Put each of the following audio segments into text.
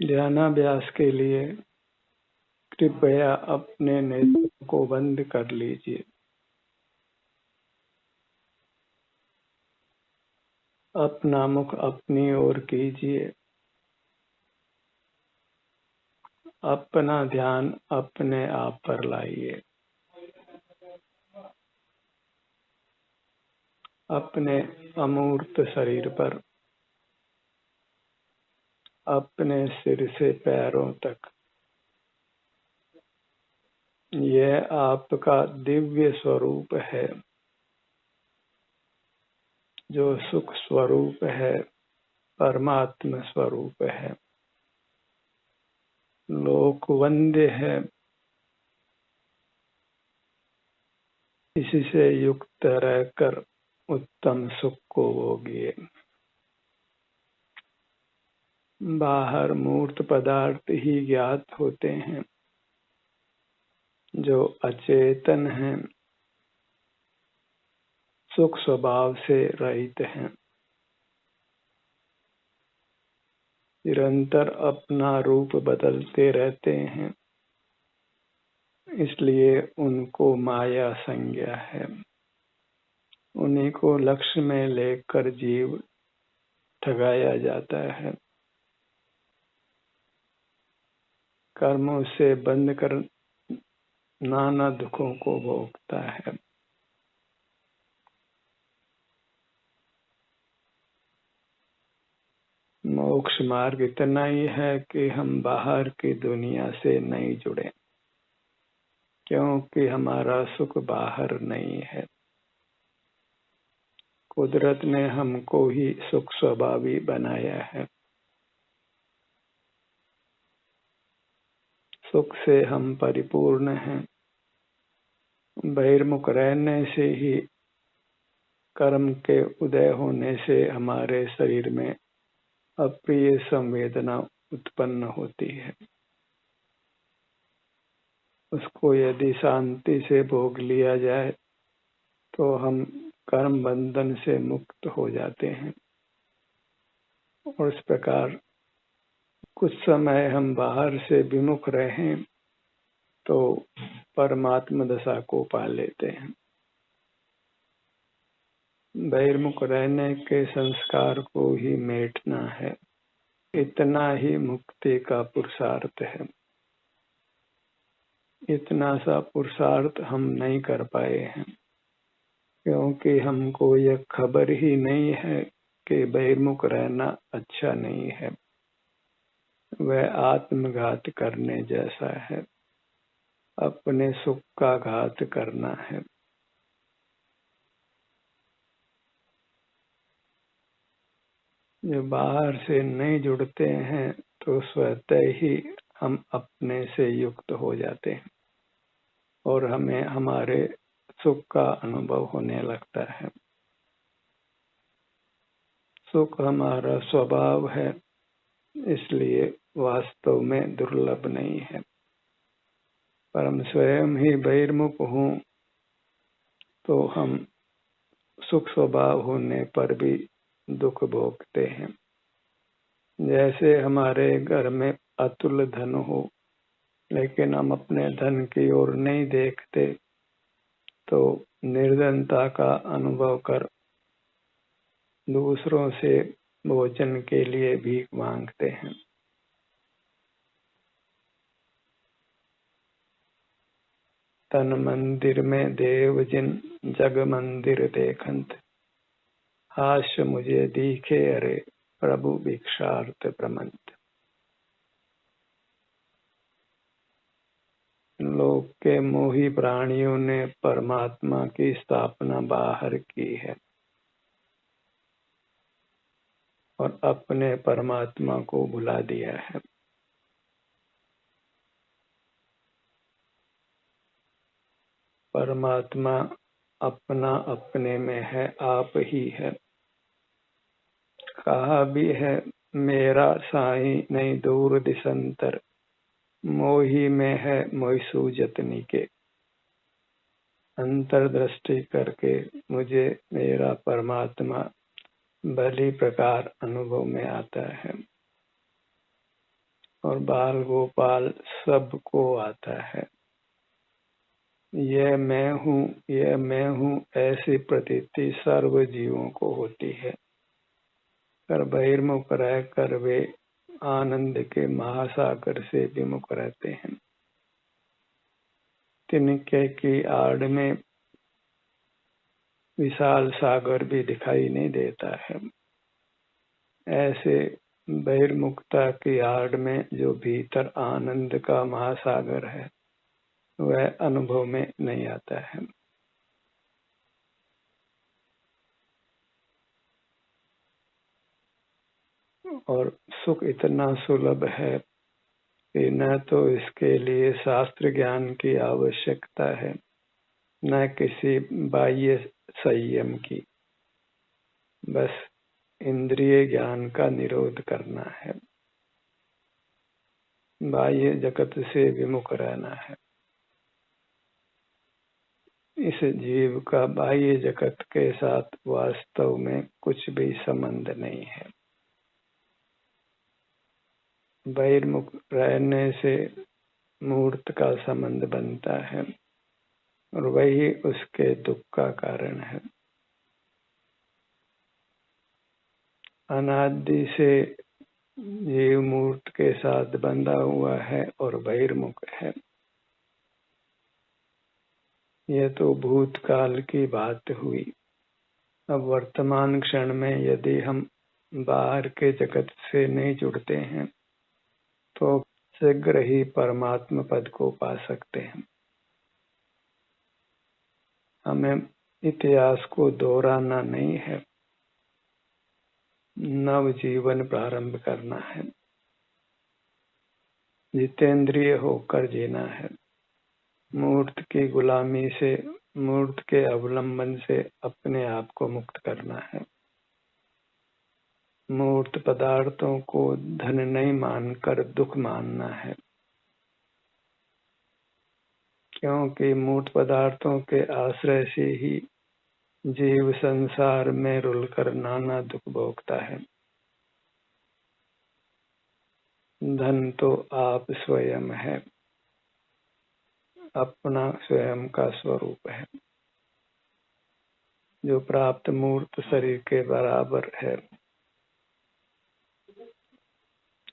ध्यानाभ्यास के लिए कृपया अपने नेत्रों को बंद कर लीजिए। अपना मुख अपनी ओर कीजिए। अपना ध्यान अपने आप पर लाइए। अपने अमूर्त शरीर पर, अपने सिर से पैरों तक। यह आपका दिव्य स्वरूप है, जो सुख स्वरूप है, परमात्मा स्वरूप है, लोकवंद्य है। इससे युक्त रहकर उत्तम सुख को भोगिए। बाहर मूर्त पदार्थ ही ज्ञात होते हैं, जो अचेतन हैं, सुख स्वभाव से रहित हैं, निरंतर अपना रूप बदलते रहते हैं, इसलिए उनको माया संज्ञा है। उन्हीं को लक्ष्य में लेकर जीव ठगाया जाता है, कर्मों से बंध कर नाना दुखों को भोगता है। मोक्ष मार्ग इतना ही है कि हम बाहर की दुनिया से नहीं जुड़े, क्योंकि हमारा सुख बाहर नहीं है। कुदरत ने हमको ही सुख स्वभावी बनाया है। सुख से हम परिपूर्ण हैं। बहिर्मुख रहने से ही, कर्म के उदय होने से हमारे शरीर में अप्रिय संवेदना उत्पन्न होती है। उसको यदि शांति से भोग लिया जाए तो हम कर्म बंधन से मुक्त हो जाते हैं। और इस प्रकार कुछ समय हम बाहर से विमुख रहें तो परमात्मा दशा को पा लेते हैं। बहिर्मुख रहने के संस्कार को ही मेटना है, इतना ही मुक्ति का पुरुषार्थ है। इतना सा पुरुषार्थ हम नहीं कर पाए हैं, क्योंकि हमको यह खबर ही नहीं है कि बहिर्मुख रहना अच्छा नहीं है। वह आत्मघात करने जैसा है, अपने सुख का घात करना है। जो बाहर से नहीं जुड़ते हैं तो स्वतः ही हम अपने से युक्त हो जाते हैं और हमें हमारे सुख का अनुभव होने लगता है। सुख हमारा स्वभाव है, इसलिए वास्तव में दुर्लभ नहीं है। पर हम स्वयं ही बहिर्मुख हों तो हम सुख स्वभाव होने पर भी दुख भोगते हैं। जैसे हमारे घर में अतुल धन हो, लेकिन हम अपने धन की ओर नहीं देखते तो निर्धनता का अनुभव कर दूसरों से भोजन के लिए भीख मांगते हैं। तन मंदिर में देव जिन जग मंदिर देखंत, हास्य मुझे दिखे अरे प्रभु भिक्षार्थ प्रमंत। लोक के मोही प्राणियों ने परमात्मा की स्थापना बाहर की है और अपने परमात्मा को भुला दिया है। परमात्मा अपना अपने में है, आप ही है। कहा भी है, मेरा साईं नहीं दूर दिसंतर, मोही में है मोहि सूझत निके। अंतर्दृष्टि करके मुझे मेरा परमात्मा भली प्रकार अनुभव में आता है। और बाल गोपाल सबको आता है। यह मैं हूँ ऐसी प्रतीति सर्व जीवों को होती है, पर बहिर्मुख रहकर वे आनंद के महासागर से विमुख रहते हैं। तिनके की आड़ में विशाल सागर भी दिखाई नहीं देता है। ऐसे बहिर्मुखता की आड़ में जो भीतर आनंद का महासागर है वह अनुभव में नहीं आता है। और सुख इतना सुलभ है कि न तो इसके लिए शास्त्र ज्ञान की आवश्यकता है, न किसी बाह्य संयम की। बस इंद्रिय ज्ञान का निरोध करना है, बाह्य जगत से विमुख रहना है। इस जीव का बाह्य जगत के साथ वास्तव में कुछ भी संबंध नहीं है। बहिर्मुख रहने से मूर्त का संबंध बनता है और वही उसके दुख का कारण है। अनादि से जीव मूर्त के साथ बंधा हुआ है और बहिर्मुख है। यह तो भूतकाल की बात हुई। अब वर्तमान क्षण में यदि हम बाहर के जगत से नहीं जुड़ते हैं तो शीघ्र ही परमात्मा पद को पा सकते हैं। हमें इतिहास को दोहराना नहीं है, नव जीवन प्रारंभ करना है, जितेंद्रिय होकर जीना है। मूर्त की गुलामी से, मूर्त के अवलंबन से अपने आप को मुक्त करना है। मूर्त पदार्थों को धन नहीं मानकर दुख मानना है, क्योंकि मूर्त पदार्थों के आश्रय से ही जीव संसार में रुलकर नाना दुख भोगता है। धन तो आप स्वयं है, अपना स्वयं का स्वरूप है, जो प्राप्त मूर्त शरीर के बराबर है।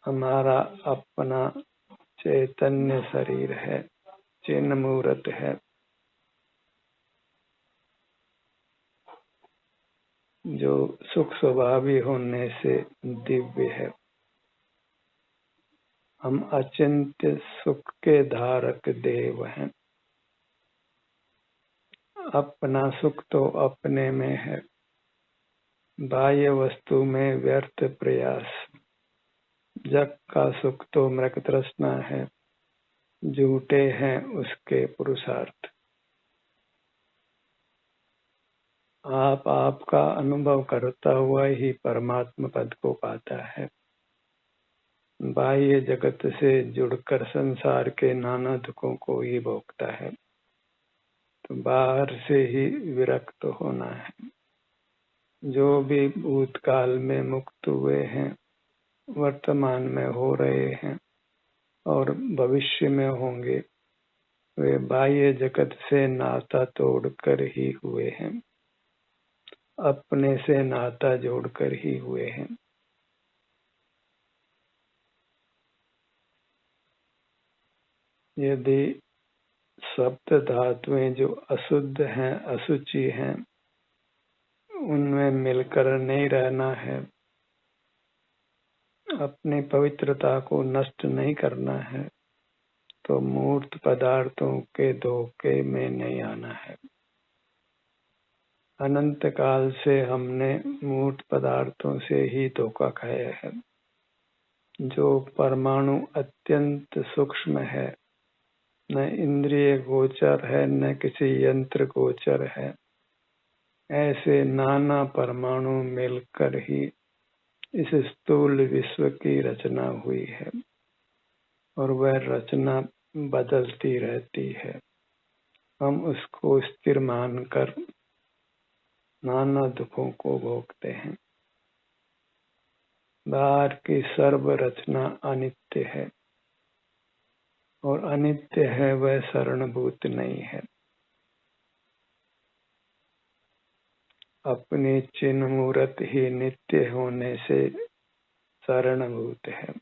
हमारा अपना चैतन्य शरीर है, चिन्ह मूर्त है, जो सुख स्वभावी होने से दिव्य है। हम अचिंत्य सुख के धारक देव हैं। अपना सुख तो अपने में है, बाह्य वस्तु में व्यर्थ प्रयास। जग का सुख तो मृग तृष्णा है, झूठे हैं उसके पुरुषार्थ। आपका अनुभव करता हुआ ही परमात्मा पद को पाता है। बाह्य जगत से जुड़कर संसार के नाना दुखों को ही भोगता है, तो बाहर से ही विरक्त होना है। जो भी भूतकाल में मुक्त हुए हैं, वर्तमान में हो रहे हैं और भविष्य में होंगे, वे बाह्य जगत से नाता तोड़कर ही हुए हैं, अपने से नाता जोड़कर ही हुए हैं। यदि सप्त धातुएं जो अशुद्ध हैं, अशुचि हैं, उनमें मिलकर नहीं रहना है, अपनी पवित्रता को नष्ट नहीं करना है, तो मूर्त पदार्थों के धोखे में नहीं आना है। अनंत काल से हमने मूर्त पदार्थों से ही धोखा खाया है। जो परमाणु अत्यंत सूक्ष्म है, न इंद्रिय गोचर है, न किसी यंत्र गोचर है, ऐसे नाना परमाणु मिलकर ही इस स्थूल विश्व की रचना हुई है और वह रचना बदलती रहती है। हम उसको स्थिर मानकर नाना दुखों को भोगते हैं। बाहर की सर्व रचना अनित्य है, और अनित्य है वह शरणभूत नहीं है। अपनी चिन्ह मूर्त ही नित्य होने से शरणभूत है।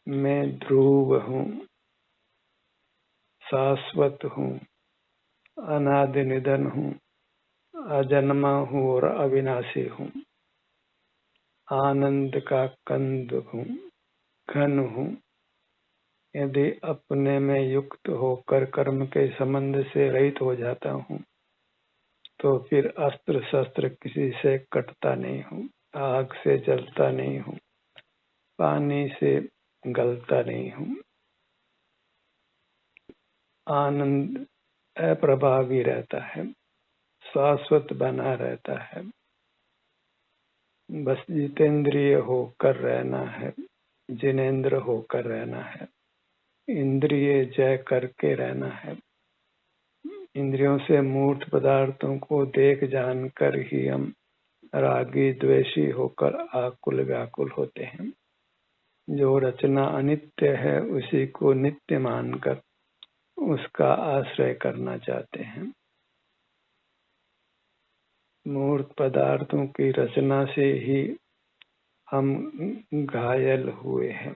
मैं ध्रुव हूँ, शाश्वत हूँ, अनादि निधन हूँ, अजन्मा हूँ और अविनाशी हूँ, आनंद का कंद हूँ, घन हूँ। यदि अपने में युक्त होकर कर्म के संबंध से रहित हो जाता हूँ तो फिर अस्त्र शस्त्र किसी से कटता नहीं हूँ, आग से जलता नहीं हूँ, पानी से गलता नहीं हूँ। आनंद अप्रभावी रहता है, शाश्वत बना रहता है। बस जितेंद्रिय होकर रहना है, जिनेंद्र होकर रहना है, इंद्रिय जय करके रहना है। इंद्रियों से मूर्त पदार्थों को देख जानकर ही हम रागी द्वेषी होकर आकुल व्याकुल होते हैं। जो रचना अनित्य है उसी को नित्य मानकर उसका आश्रय करना चाहते हैं। मूर्त पदार्थों की रचना से ही हम घायल हुए हैं,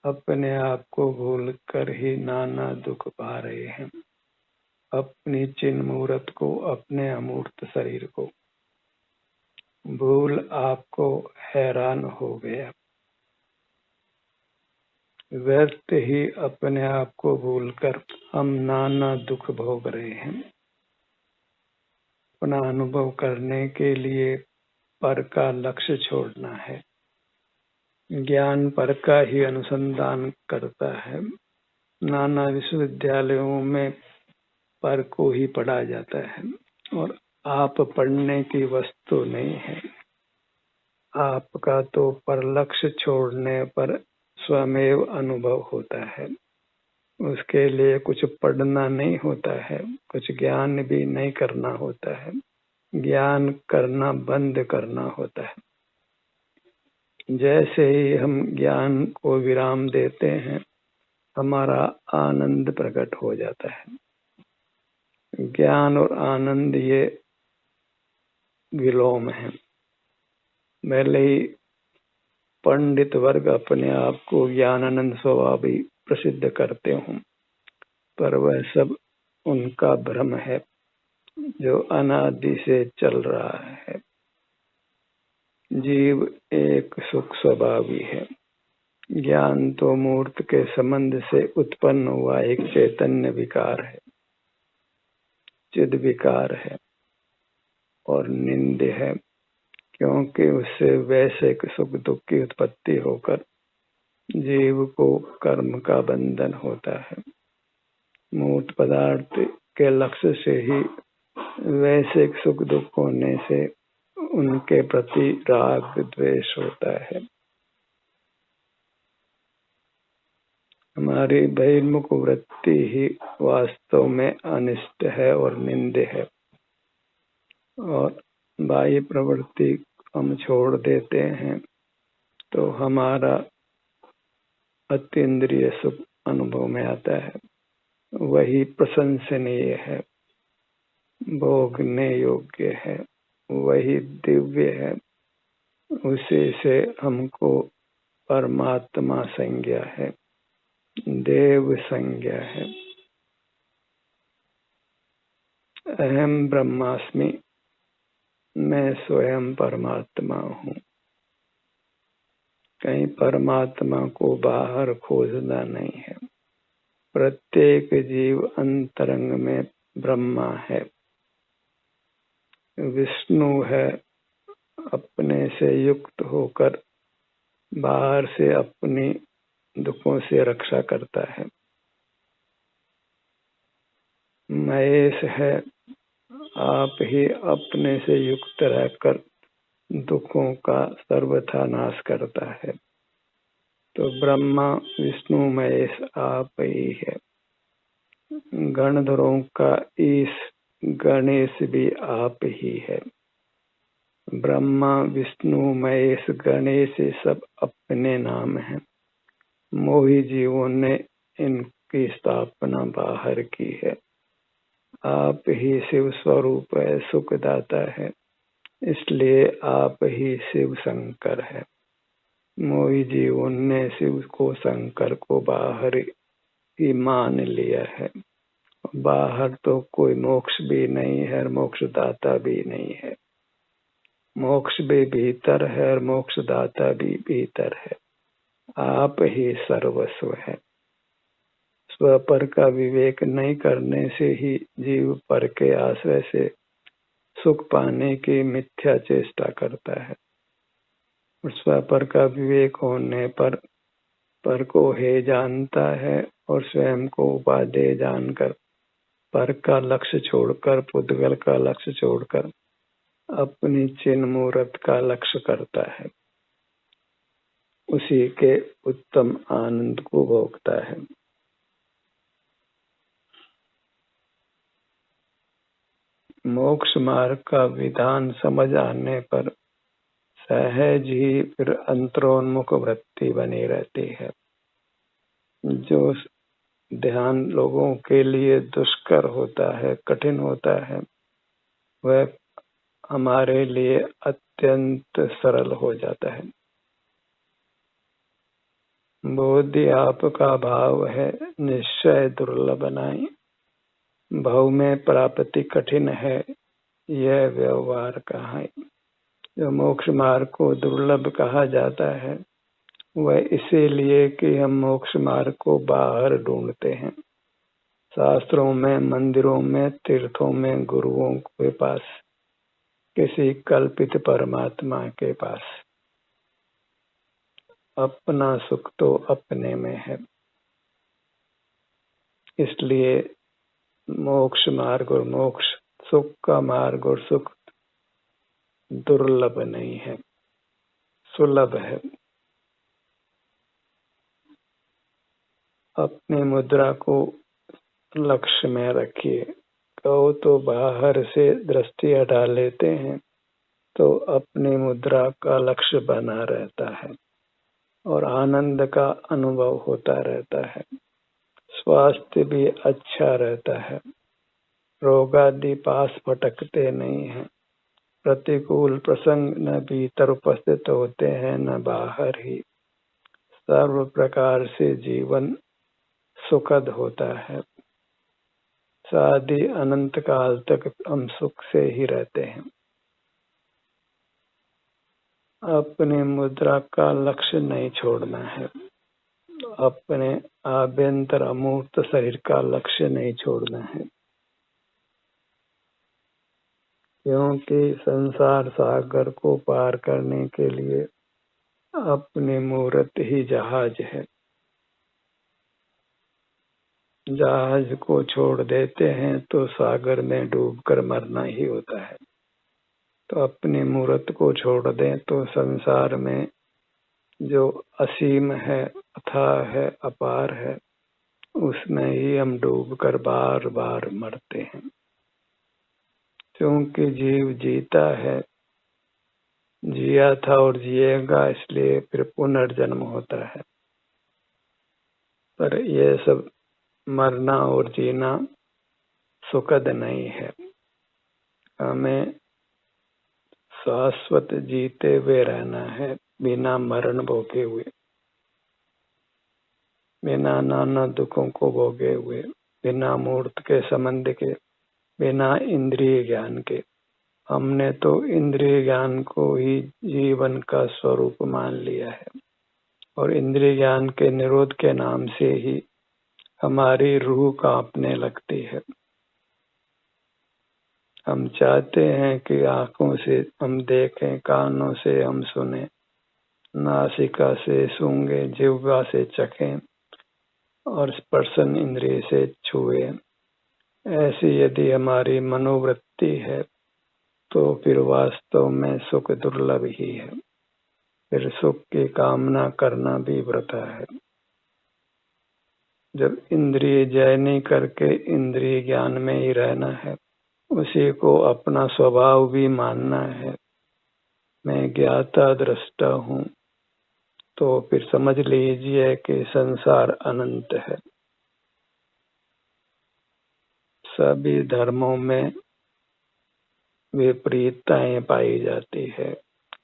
अपने आप को भूल कर ही नाना दुख पा रहे हैं। अपनी चिन्ह मूर्त को, अपने अमूर्त शरीर को भूल आपको हैरान हो गया। व्यर्थ ही अपने आप को भूलकर हम नाना दुख भोग रहे हैं। अपना अनुभव करने के लिए पर का लक्ष्य छोड़ना है। ज्ञान पर का ही अनुसंधान करता है। नाना विश्वविद्यालयों में पर को ही पढ़ा जाता है और आप पढ़ने की वस्तु नहीं है। आपका तो पर लक्ष्य छोड़ने पर स्वयमेव अनुभव होता है। उसके लिए कुछ पढ़ना नहीं होता है, कुछ ज्ञान भी नहीं करना होता है। ज्ञान करना बंद करना होता है। जैसे ही हम ज्ञान को विराम देते हैं हमारा आनंद प्रकट हो जाता है। ज्ञान और आनंद ये विलोम है। भले ही पंडित वर्ग अपने आप को ज्ञानानंद स्वभावी प्रसिद्ध करते हूँ, पर वह सब उनका भ्रम है जो अनादि से चल रहा है। जीव एक सुख स्वभावी है। ज्ञान तो मूर्त के संबंध से उत्पन्न हुआ एक चैतन्य विकार है, चिद विकार है और निंद्य है, क्योंकि उससे वैश्विक सुख दुख की उत्पत्ति होकर जीव को कर्म का बंधन होता है। मूर्त पदार्थ के लक्ष्य से ही वैश्विक सुख दुख होने से उनके प्रति राग द्वेष होता है। हमारी बहिर्मुख वृत्ति ही वास्तव में अनिष्ट है और निंद्य है, और बाह्य प्रवृत्ति हम छोड़ देते हैं तो हमारा अतीन्द्रिय सुख अनुभव में आता है। वही प्रशंसनीय है, भोगने योग्य है, वही दिव्य है। उसी से हमको परमात्मा संज्ञा है, देव संज्ञा है। अहम ब्रह्मास्मि, मैं स्वयं परमात्मा हूँ। कहीं परमात्मा को बाहर खोजना नहीं है। प्रत्येक जीव अंतरंग में ब्रह्मा है, विष्णु है। अपने से युक्त होकर बाहर से अपनी दुखों से रक्षा करता है। महेश है, आप ही अपने से युक्त रहकर दुखों का सर्वथा नाश करता है। तो ब्रह्मा विष्णु महेश आप ही है। गणधरों का ईश गणेश भी आप ही है। ब्रह्मा विष्णु महेश गणेश सब अपने नाम हैं, मोही जीवों ने इनकी स्थापना बाहर की है। आप ही शिव स्वरूप है, सुखदाता है, इसलिए आप ही शिव शंकर है। मोही जीवों ने शिव को शंकर को बाहर ही मान लिया है। बाहर तो कोई मोक्ष भी नहीं है और मोक्षदाता भी नहीं है। मोक्ष भी भीतर है और मोक्षदाता भी भीतर है। आप ही सर्वस्व है। स्व पर का विवेक नहीं करने से ही जीव पर के आश्रय से सुख पाने की मिथ्या चेष्टा करता है। स्व पर का विवेक होने पर को हे जानता है और स्वयं को उपादेय जानकर पर का लक्ष्य छोड़कर, पुद्गल का लक्ष्य छोड़कर अपनी चिन्ह मूर्त का लक्ष्य करता है। उसी के उत्तम आनंद को भोगता है। मोक्ष मार्ग का विधान समझ आने पर सहज ही फिर अंतरोन्मुख वृत्ति बनी रहती है। जो ध्यान लोगों के लिए दुष्कर होता है, कठिन होता है, वह हमारे लिए अत्यंत सरल हो जाता है। बोधि आपका भाव है, निश्चय दुर्लभ नहीं। भाव में प्राप्ति कठिन है, यह व्यवहार कहाँ है। जो मोक्ष मार्ग को दुर्लभ कहा जाता है वह इसीलिए कि हम मोक्ष मार्ग को बाहर ढूंढते हैं, शास्त्रों में, मंदिरों में, तीर्थों में, गुरुओं के पास, किसी कल्पित परमात्मा के पास। अपना सुख तो अपने में है। इसलिए मोक्ष मार्ग और मोक्ष, सुख का मार्ग और सुख दुर्लभ नहीं है, सुलभ है। अपनी मुद्रा को लक्ष्य में रखिए। कहो तो बाहर से दृष्टि हटा लेते हैं तो अपनी मुद्रा का लक्ष्य बना रहता है और आनंद का अनुभव होता रहता है। स्वास्थ्य भी अच्छा रहता है। रोग आदि पास भटकते नहीं हैं। प्रतिकूल प्रसंग न भीतर उपस्थित होते हैं न बाहर ही। सर्व प्रकार से जीवन सुखद होता है। शादी अनंत काल तक हम सुख से ही रहते हैं। अपने मुद्रा का लक्ष्य नहीं छोड़ना है। अपने आभ्यंतर अमूर्त शरीर का लक्ष्य नहीं छोड़ना है, क्योंकि संसार सागर को पार करने के लिए अपनी मूर्त ही जहाज है। जहाज को छोड़ देते हैं तो सागर में डूबकर मरना ही होता है। तो अपनी मूर्त को छोड़ दें तो संसार में जो असीम है, अथाह है, अपार है, उसमें ही हम डूबकर बार बार मरते हैं। क्योंकि जीव जीता है, जिया था और जिएगा, इसलिए फिर पुनर्जन्म होता है। पर यह सब मरना और जीना सुखद नहीं है। हमें शाश्वत जीते हुए रहना है, बिना मरण भोगे हुए, बिना नाना दुखों को भोगे हुए, बिना मूर्त के संबंध के, बिना इंद्रिय ज्ञान के। हमने तो इंद्रिय ज्ञान को ही जीवन का स्वरूप मान लिया है और इंद्रिय ज्ञान के निरोध के नाम से ही हमारी रूह कांपने लगती है। हम चाहते हैं कि आंखों से हम देखें, कानों से हम सुने, नासिका से सूंघें, जिह्वा से चखें और स्पर्शन इंद्रिय से छुए। ऐसी यदि हमारी मनोवृत्ति है तो फिर वास्तव में सुख दुर्लभ ही है। फिर सुख की कामना करना भी वृथा है। जब इंद्रिय जय नहीं करके इंद्रिय ज्ञान में ही रहना है, उसी को अपना स्वभाव भी मानना है। मैं ज्ञाता दृष्टा हूँ, तो फिर समझ लीजिए कि संसार अनंत है। सभी धर्मों में विपरीतताएं पाई जाती है,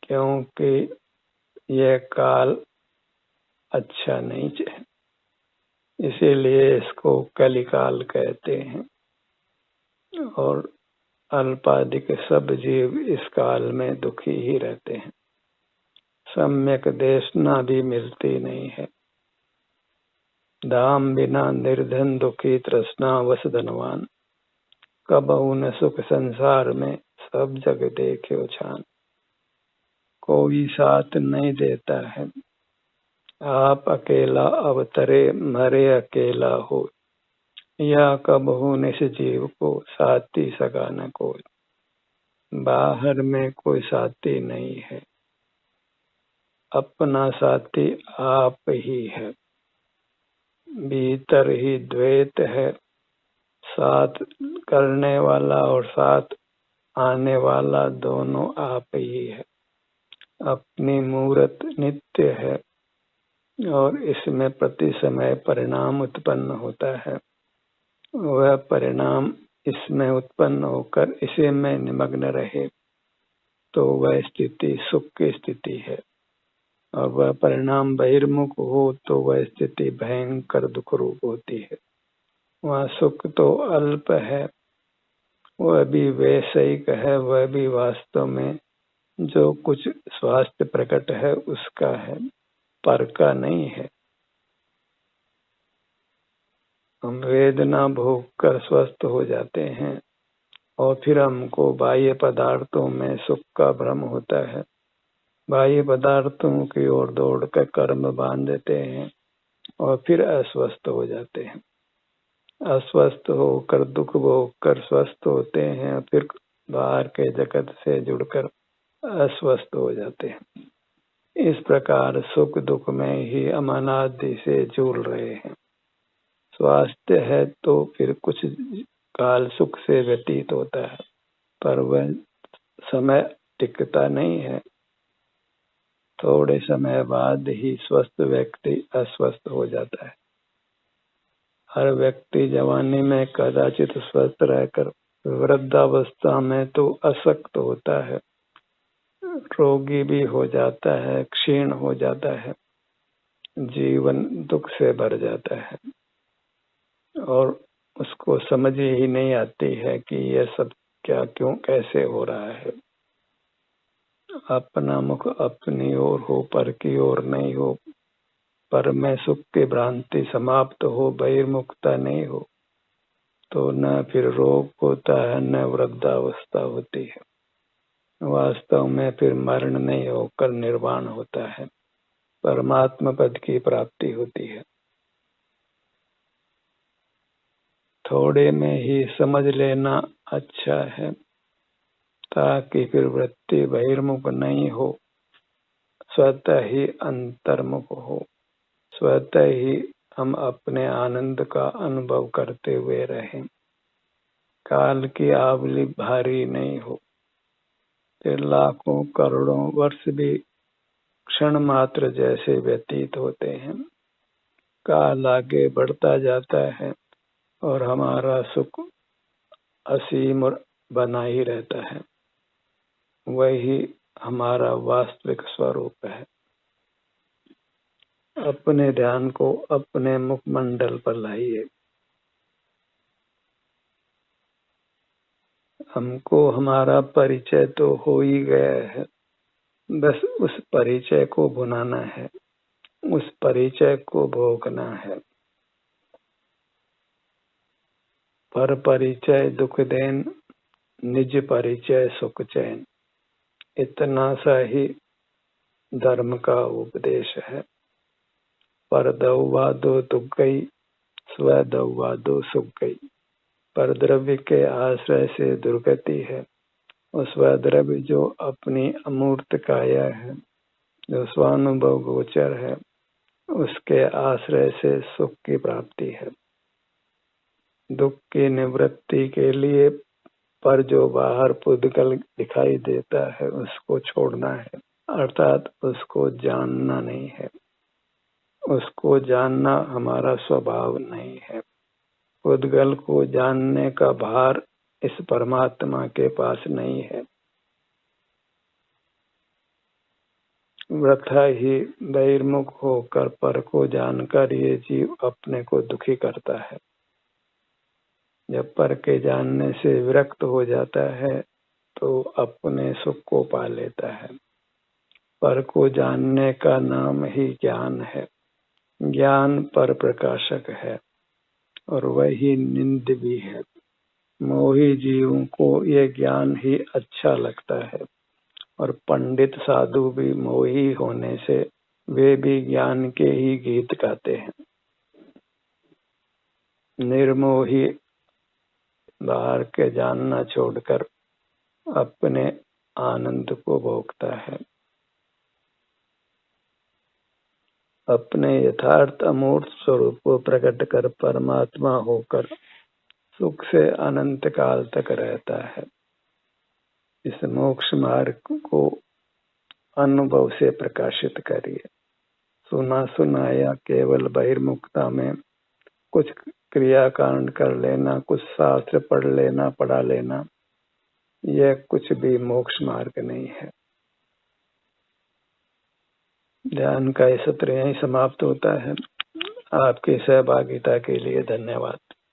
क्योंकि यह काल अच्छा नहीं है, इसीलिए इसको कलिकाल कहते हैं। और अल्पाधिक सब जीव इस काल में दुखी ही रहते हैं। सम्यक देशना भी मिलती नहीं है। धाम बिना निर्धन दुखी तृष्णा वस धनवान, कबहु न सुख संसार में सब जग देखे छान। कोई साथ नहीं देता है, आप अकेला अवतरे मरे अकेला हो। या कबहु निस जीव को साथी सगा न कोई। बाहर में कोई साथी नहीं है, अपना साथी आप ही है। भीतर ही द्वैत है, साथ करने वाला और साथ आने वाला दोनों आप ही है। अपनी मूर्त नित्य है और इसमें प्रति समय परिणाम उत्पन्न होता है। वह परिणाम इसमें उत्पन्न होकर इसी में निमग्न रहे तो वह स्थिति सुख की स्थिति है, और वह परिणाम बहिर्मुख हो तो वह स्थिति भयंकर दुख रूप होती है। वह सुख तो अल्प है, वह भी वैषयिक है, वह भी वास्तव में जो कुछ स्वास्थ्य प्रकट है उसका है, पर का नहीं है। हम वेदना भोग कर स्वस्थ हो जाते हैं और फिर हमको बाह्य पदार्थों में सुख का भ्रम होता है। बाह्य पदार्थों की ओर दौड़ कर कर्म बांध देते हैं और फिर अस्वस्थ हो जाते हैं। अस्वस्थ होकर दुख भोग कर स्वस्थ होते हैं, फिर बाहर के जगत से जुड़कर अस्वस्थ हो जाते हैं। इस प्रकार सुख दुख में ही अमानादि से झूल रहे हैं। स्वास्थ्य है तो फिर कुछ काल सुख से व्यतीत होता है, पर वह समय टिकता नहीं है। थोड़े समय बाद ही स्वस्थ व्यक्ति अस्वस्थ हो जाता है। हर व्यक्ति जवानी में कदाचित स्वस्थ रहकर वृद्धावस्था में तो अशक्त होता है, रोगी भी हो जाता है, क्षीण हो जाता है, जीवन दुख से भर जाता है और उसको समझ ही नहीं आती है कि यह सब क्या क्यों कैसे हो रहा है। अपना मुख अपनी ओर हो, पर की ओर नहीं हो, पर में सुख की भ्रांति समाप्त हो, बहिर्मुखता नहीं हो, तो न फिर रोग होता है न वृद्धावस्था होती है। वास्तव में फिर मरण नहीं होकर निर्वाण होता है, परमात्मा पद की प्राप्ति होती है। थोड़े में ही समझ लेना अच्छा है, ताकि फिर वृत्ति बहिर्मुख नहीं हो, स्वतः ही अंतर्मुख हो। स्वतः ही हम अपने आनंद का अनुभव करते हुए रहें। काल की आवली भारी नहीं हो, फिर लाखों करोड़ों वर्ष भी क्षण मात्र जैसे व्यतीत होते हैं। काल आगे बढ़ता जाता है और हमारा सुख असीम बना ही रहता है। वही हमारा वास्तविक स्वरूप है। अपने ध्यान को अपने मुखमंडल पर लाइए। हमको हमारा परिचय तो हो ही गया है, बस उस परिचय को भुनाना है, उस परिचय को भोगना है। पर परिचय दुख देन, निज परिचय सुख चैन, इतना सा ही धर्म का उपदेश है। पर दौवा दो तुक गई, स्व दौवा दो सुख गई। पर द्रव्य के आश्रय से दुर्गति है, उस वह द्रव्य जो अपनी अमूर्त काया है, जो स्वानुभव गोचर है, उसके आश्रय से सुख की प्राप्ति है। दुख की निवृत्ति के लिए पर जो बाहर पुद्गल दिखाई देता है उसको छोड़ना है, अर्थात उसको जानना नहीं है। उसको जानना हमारा स्वभाव नहीं है। उद्गल को जानने का भार इस परमात्मा के पास नहीं है। वृथा ही बहिर्मुख होकर पर को जानकर ये जीव अपने को दुखी करता है। जब पर के जानने से विरक्त हो जाता है तो अपने सुख को पा लेता है। पर को जानने का नाम ही ज्ञान है। ज्ञान पर प्रकाशक है और वही निंद भी है। मोही जीवों को ये ज्ञान ही अच्छा लगता है और पंडित साधु भी मोही होने से वे भी ज्ञान के ही गीत गाते हैं। निर्मोही बाहर के जानना छोड़कर अपने आनंद को भोगता है। अपने यथार्थ अमूर्त स्वरूप को प्रकट कर परमात्मा होकर सुख से अनंत काल तक रहता है। इस मोक्ष मार्ग को अनुभव से प्रकाशित करिए। सुना सुनाया केवल बहिर्मुखता में कुछ क्रियाकांड कर लेना, कुछ शास्त्र पढ़ लेना, पढ़ा लेना, यह कुछ भी मोक्ष मार्ग नहीं है। ध्यान का सत्र यहीं समाप्त होता है। आपकी सहभागिता के लिए धन्यवाद।